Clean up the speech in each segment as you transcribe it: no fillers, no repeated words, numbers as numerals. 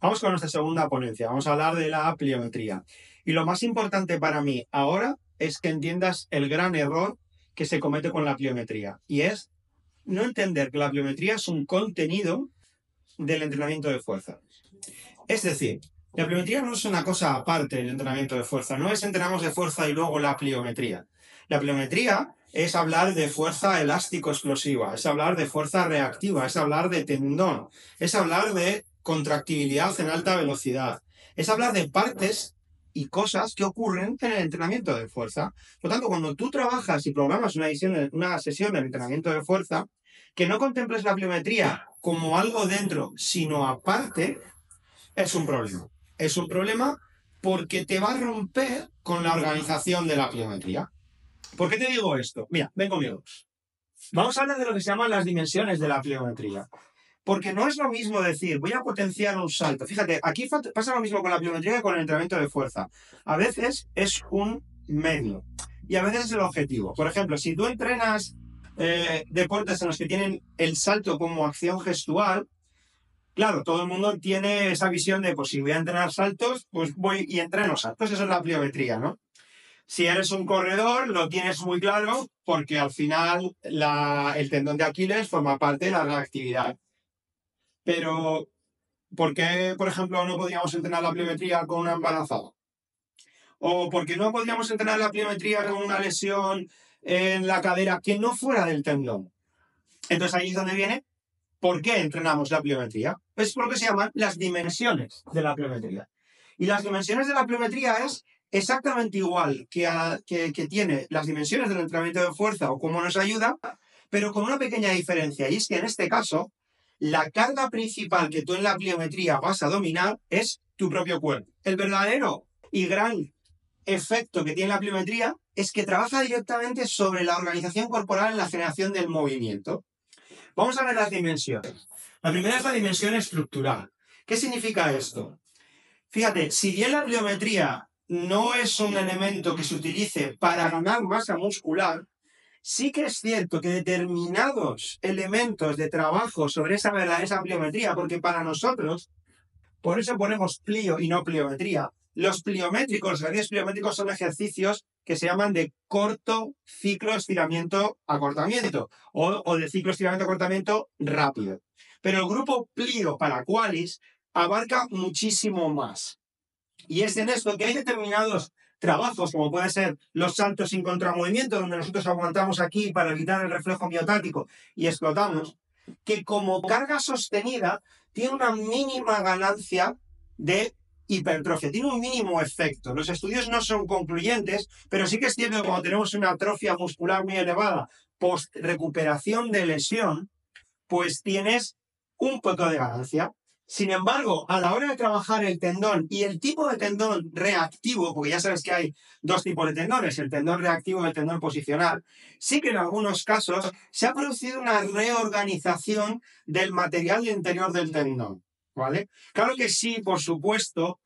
Vamos con nuestra segunda ponencia. Vamos a hablar de la pliometría. Y lo más importante para mí ahora es que entiendas el gran error que se comete con la pliometría. Y es no entender que la pliometría es un contenido del entrenamiento de fuerza. Es decir, la pliometría no es una cosa aparte del entrenamiento de fuerza. No es entrenamos de fuerza y luego la pliometría. La pliometría es hablar de fuerza elástico-explosiva, es hablar de fuerza reactiva, es hablar de tendón, es hablar de contractibilidad en alta velocidad, es hablar de partes y cosas que ocurren en el entrenamiento de fuerza. Por lo tanto, cuando tú trabajas y programas una sesión de entrenamiento de fuerza, que no contemples la pliometría como algo dentro, sino aparte, es un problema. Es un problema porque te va a romper con la organización de la pliometría. ¿Por qué te digo esto? Mira, ven conmigo. Vamos a hablar de lo que se llaman las dimensiones de la pliometría. Porque no es lo mismo decir, voy a potenciar un salto. Fíjate, aquí pasa lo mismo con la pliometría que con el entrenamiento de fuerza. A veces es un medio y a veces es el objetivo. Por ejemplo, si tú entrenas deportes en los que tienen el salto como acción gestual, claro, todo el mundo tiene esa visión de, pues si voy a entrenar saltos, pues voy y entreno saltos. Eso es la pliometría, ¿no? Si eres un corredor, lo tienes muy claro porque al final el tendón de Aquiles forma parte de la reactividad. Pero, ¿por qué, por ejemplo, no podríamos entrenar la pliometría con una embarazada? ¿O por qué no podríamos entrenar la pliometría con una lesión en la cadera que no fuera del tendón? Entonces ahí es donde viene, ¿por qué entrenamos la pliometría? Es por lo que se llaman las dimensiones de la pliometría. Y las dimensiones de la pliometría es exactamente igual que tiene las dimensiones del entrenamiento de fuerza o cómo nos ayuda, pero con una pequeña diferencia. Y es que en este caso, la carga principal que tú en la pliometría vas a dominar es tu propio cuerpo. El verdadero y gran efecto que tiene la pliometría es que trabaja directamente sobre la organización corporal en la generación del movimiento. Vamos a ver las dimensiones. La primera es la dimensión estructural. ¿Qué significa esto? Fíjate, si bien la pliometría no es un elemento que se utilice para ganar masa muscular, sí que es cierto que determinados elementos de trabajo sobre esa pliometría, porque para nosotros, por eso ponemos plio y no pliometría, los pliométricos, los ejercicios pliométricos son ejercicios que se llaman de corto ciclo estiramiento-acortamiento o de ciclo estiramiento-acortamiento rápido. Pero el grupo plio para qualis abarca muchísimo más. Y es en esto que hay determinados trabajos, como pueden ser los saltos sin contramovimiento, donde nosotros aguantamos aquí para evitar el reflejo miotático y explotamos, que como carga sostenida tiene una mínima ganancia de hipertrofia, tiene un mínimo efecto. Los estudios no son concluyentes, pero sí que es cierto que cuando tenemos una atrofia muscular muy elevada post recuperación de lesión, pues tienes un poco de ganancia. Sin embargo, a la hora de trabajar el tendón y el tipo de tendón reactivo, porque ya sabes que hay dos tipos de tendones, el tendón reactivo y el tendón posicional, sí que en algunos casos se ha producido una reorganización del material interior del tendón, ¿vale? Claro que sí, por supuesto,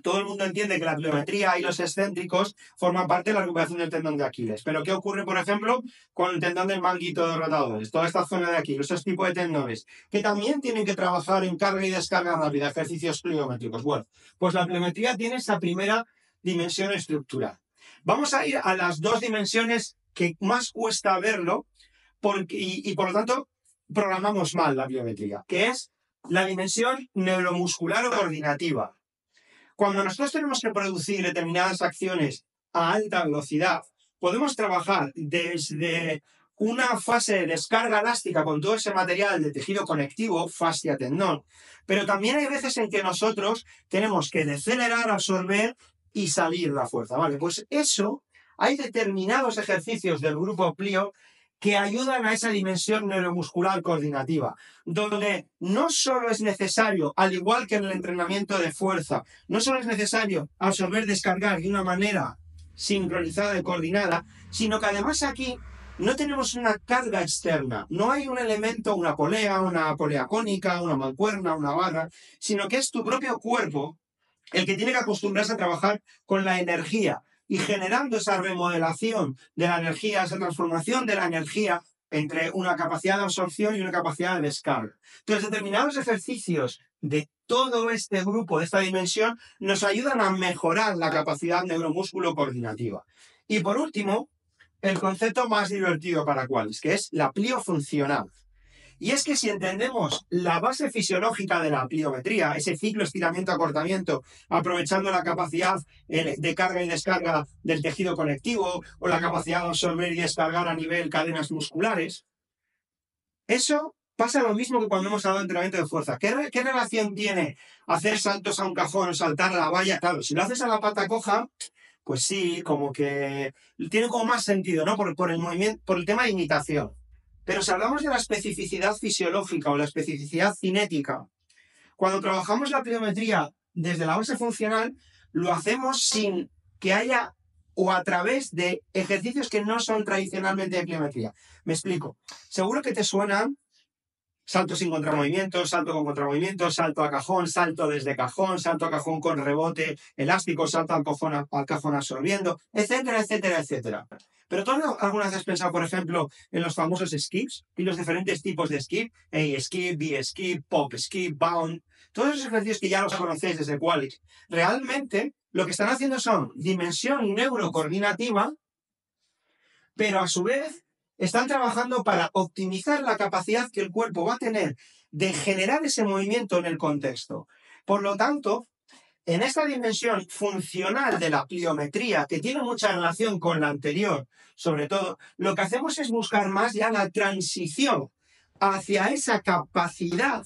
todo el mundo entiende que la pliometría y los excéntricos forman parte de la recuperación del tendón de Aquiles. Pero ¿qué ocurre, por ejemplo, con el tendón del manguito de rotadores? Toda esta zona de aquí, esos tipos de tendones, que también tienen que trabajar en carga y descarga rápida, ejercicios pliométricos. Bueno, pues la pliometría tiene esa primera dimensión estructural. Vamos a ir a las dos dimensiones que más cuesta verlo y por lo tanto programamos mal la pliometría, que es la dimensión neuromuscular o coordinativa. Cuando nosotros tenemos que producir determinadas acciones a alta velocidad, podemos trabajar desde una fase de descarga elástica con todo ese material de tejido conectivo, fascia, tendón, pero también hay veces en que nosotros tenemos que decelerar, absorber y salir la fuerza, ¿vale? Pues eso, hay determinados ejercicios del grupo plio que ayudan a esa dimensión neuromuscular coordinativa, donde no solo es necesario, al igual que en el entrenamiento de fuerza, no solo es necesario absorber, descargar de una manera sincronizada y coordinada, sino que además aquí no tenemos una carga externa, no hay un elemento, una polea cónica, una mancuerna, una barra, sino que es tu propio cuerpo el que tiene que acostumbrarse a trabajar con la energía y generando esa remodelación de la energía, esa transformación de la energía entre una capacidad de absorción y una capacidad de descarga. Entonces, determinados ejercicios de todo este grupo, de esta dimensión, nos ayudan a mejorar la capacidad neuromúsculo coordinativa. Y por último, el concepto más divertido para Qualys, que es la pliofuncional. Y es que si entendemos la base fisiológica de la pliometría, ese ciclo estiramiento-acortamiento, aprovechando la capacidad de carga y descarga del tejido conectivo o la capacidad de absorber y descargar a nivel cadenas musculares, eso pasa lo mismo que cuando hemos hablado de entrenamiento de fuerza. ¿Qué relación tiene hacer saltos a un cajón o saltar a la valla? Claro, si lo haces a la pata coja, pues sí, como que tiene como más sentido, ¿no? Por el movimiento, por el tema de imitación. Pero si hablamos de la especificidad fisiológica o la especificidad cinética, cuando trabajamos la pliometría desde la base funcional, lo hacemos sin que haya o a través de ejercicios que no son tradicionalmente de pliometría. Me explico. Seguro que te suenan salto sin contramovimiento, salto con contramovimiento, salto a cajón, salto desde cajón, salto a cajón con rebote elástico, salto al cajón absorbiendo, etcétera, etcétera, etcétera. Pero ¿tú alguna vez has pensado, por ejemplo, en los famosos skips y los diferentes tipos de skip? A-skip, B-skip, pop skip, bound. Todos esos ejercicios que ya los conocéis desde Qualys. Realmente lo que están haciendo son dimensión neurocoordinativa, pero a su vez están trabajando para optimizar la capacidad que el cuerpo va a tener de generar ese movimiento en el contexto. Por lo tanto, en esta dimensión funcional de la pliometría, que tiene mucha relación con la anterior, sobre todo, lo que hacemos es buscar más ya la transición hacia esa capacidad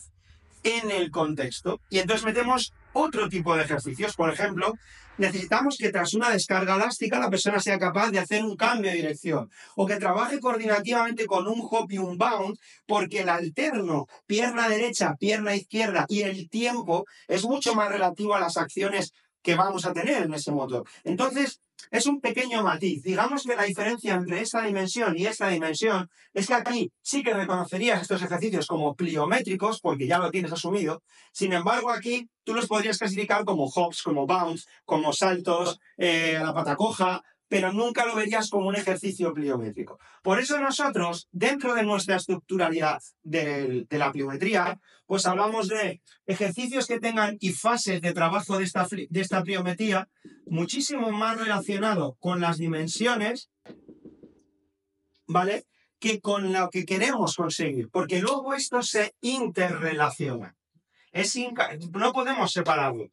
en el contexto. Y entonces metemos otro tipo de ejercicios. Por ejemplo, necesitamos que tras una descarga elástica la persona sea capaz de hacer un cambio de dirección o que trabaje coordinativamente con un hop y un bound, porque el alterno pierna derecha, pierna izquierda y el tiempo es mucho más relativo a las acciones que vamos a tener en ese motor. Entonces, es un pequeño matiz. Digamos que la diferencia entre esta dimensión y esta dimensión es que aquí sí que reconocerías estos ejercicios como pliométricos, porque ya lo tienes asumido. Sin embargo, aquí tú los podrías clasificar como hops, como bounds, como saltos a la pata coja, pero nunca lo verías como un ejercicio pliométrico. Por eso nosotros, dentro de nuestra estructuralidad de la pliometría, pues hablamos de ejercicios que tengan y fases de trabajo de esta pliometría muchísimo más relacionado con las dimensiones, ¿vale?, que con lo que queremos conseguir, porque luego esto se interrelaciona. No podemos separarlo.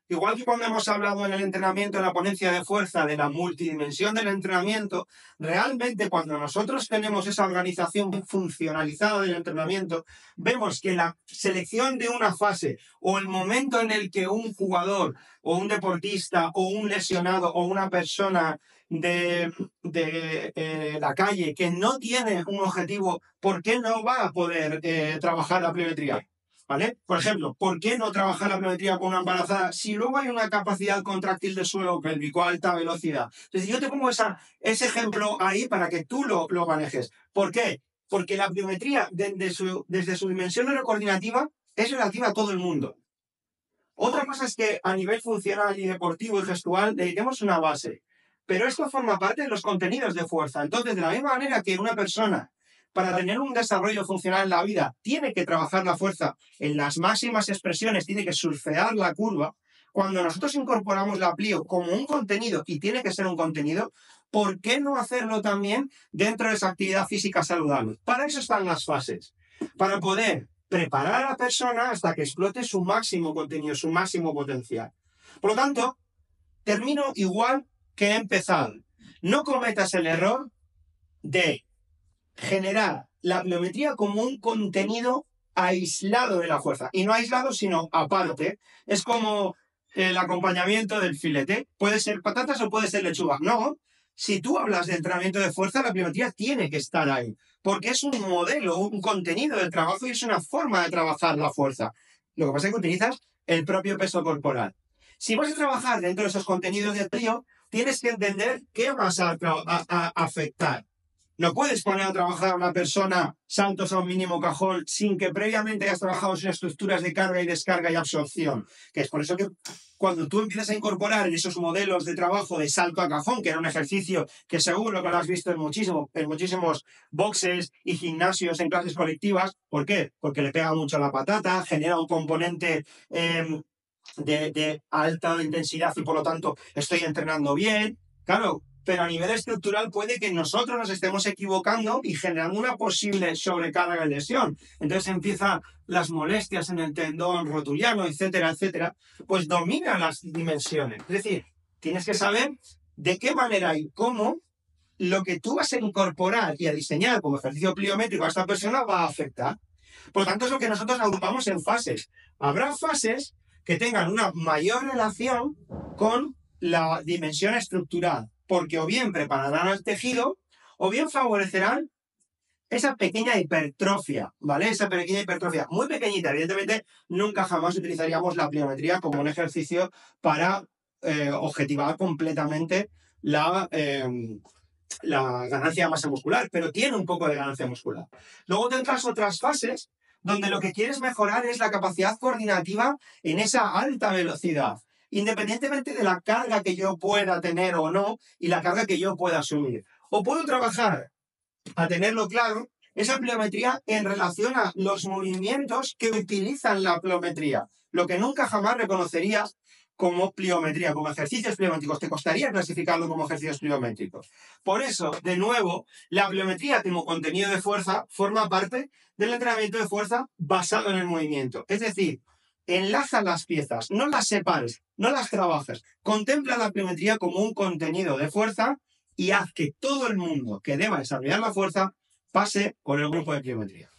Igual que cuando hemos hablado en el entrenamiento, en la ponencia de fuerza, de la multidimensión del entrenamiento, realmente cuando nosotros tenemos esa organización funcionalizada del entrenamiento, vemos que la selección de una fase o el momento en el que un jugador o un deportista o un lesionado o una persona de la calle que no tiene un objetivo, ¿por qué no va a poder trabajar la pliometría? ¿Vale? Por ejemplo, ¿por qué no trabajar la pliometría con una embarazada si luego hay una capacidad contráctil del suelo pélvico a alta velocidad? Entonces, yo te pongo ese ejemplo ahí para que tú lo manejes. ¿Por qué? Porque la pliometría, desde su dimensión neurocoordinativa, es relativa a todo el mundo. Otra cosa es que a nivel funcional y deportivo y gestual dediquemos una base. Pero esto forma parte de los contenidos de fuerza. Entonces, de la misma manera que una persona, para tener un desarrollo funcional en la vida, tiene que trabajar la fuerza en las máximas expresiones, tiene que surfear la curva. Cuando nosotros incorporamos la plio como un contenido, y tiene que ser un contenido, ¿por qué no hacerlo también dentro de esa actividad física saludable? Para eso están las fases, para poder preparar a la persona hasta que explote su máximo contenido, su máximo potencial. Por lo tanto, termino igual que he empezado. No cometas el error de generar la pliometría como un contenido aislado de la fuerza. Y no aislado, sino aparte. Es como el acompañamiento del filete. Puede ser patatas o puede ser lechuga. No. Si tú hablas de entrenamiento de fuerza, la pliometría tiene que estar ahí. Porque es un modelo, un contenido de trabajo y es una forma de trabajar la fuerza. Lo que pasa es que utilizas el propio peso corporal. Si vas a trabajar dentro de esos contenidos de plio, tienes que entender qué vas a afectar. No puedes poner a trabajar a una persona saltos a un mínimo cajón sin que previamente hayas trabajado en estructuras de carga y descarga y absorción. Que es por eso que cuando tú empiezas a incorporar en esos modelos de trabajo de salto a cajón, que era un ejercicio que seguro que lo has visto en muchísimos boxes y gimnasios en clases colectivas. ¿Por qué? Porque le pega mucho a la patata, genera un componente de alta intensidad y por lo tanto estoy entrenando bien. Claro, pero a nivel estructural puede que nosotros nos estemos equivocando y generando una posible sobrecarga de lesión. Entonces empiezan las molestias en el tendón rotuliano, etcétera, etcétera. Pues domina las dimensiones. Es decir, tienes que saber de qué manera y cómo lo que tú vas a incorporar y a diseñar como ejercicio pliométrico a esta persona va a afectar. Por lo tanto, es lo que nosotros agrupamos en fases. Habrá fases que tengan una mayor relación con la dimensión estructural, porque o bien prepararán al tejido o bien favorecerán esa pequeña hipertrofia, ¿vale? Esa pequeña hipertrofia, muy pequeñita. Evidentemente, nunca jamás utilizaríamos la pliometría como un ejercicio para objetivar completamente la ganancia de masa muscular, pero tiene un poco de ganancia muscular. Luego tendrás otras fases donde lo que quieres mejorar es la capacidad coordinativa en esa alta velocidad, independientemente de la carga que yo pueda tener o no y la carga que yo pueda asumir. O puedo trabajar, a tenerlo claro, esa pliometría en relación a los movimientos que utilizan la pliometría, lo que nunca jamás reconocerías como pliometría, como ejercicios pliométricos. Te costaría clasificarlo como ejercicios pliométricos. Por eso, de nuevo, la pliometría como contenido de fuerza forma parte del entrenamiento de fuerza basado en el movimiento. Es decir, enlaza las piezas, no las separes, no las trabajes. Contempla la pliometría como un contenido de fuerza y haz que todo el mundo que deba desarrollar la fuerza pase por el grupo de pliometría.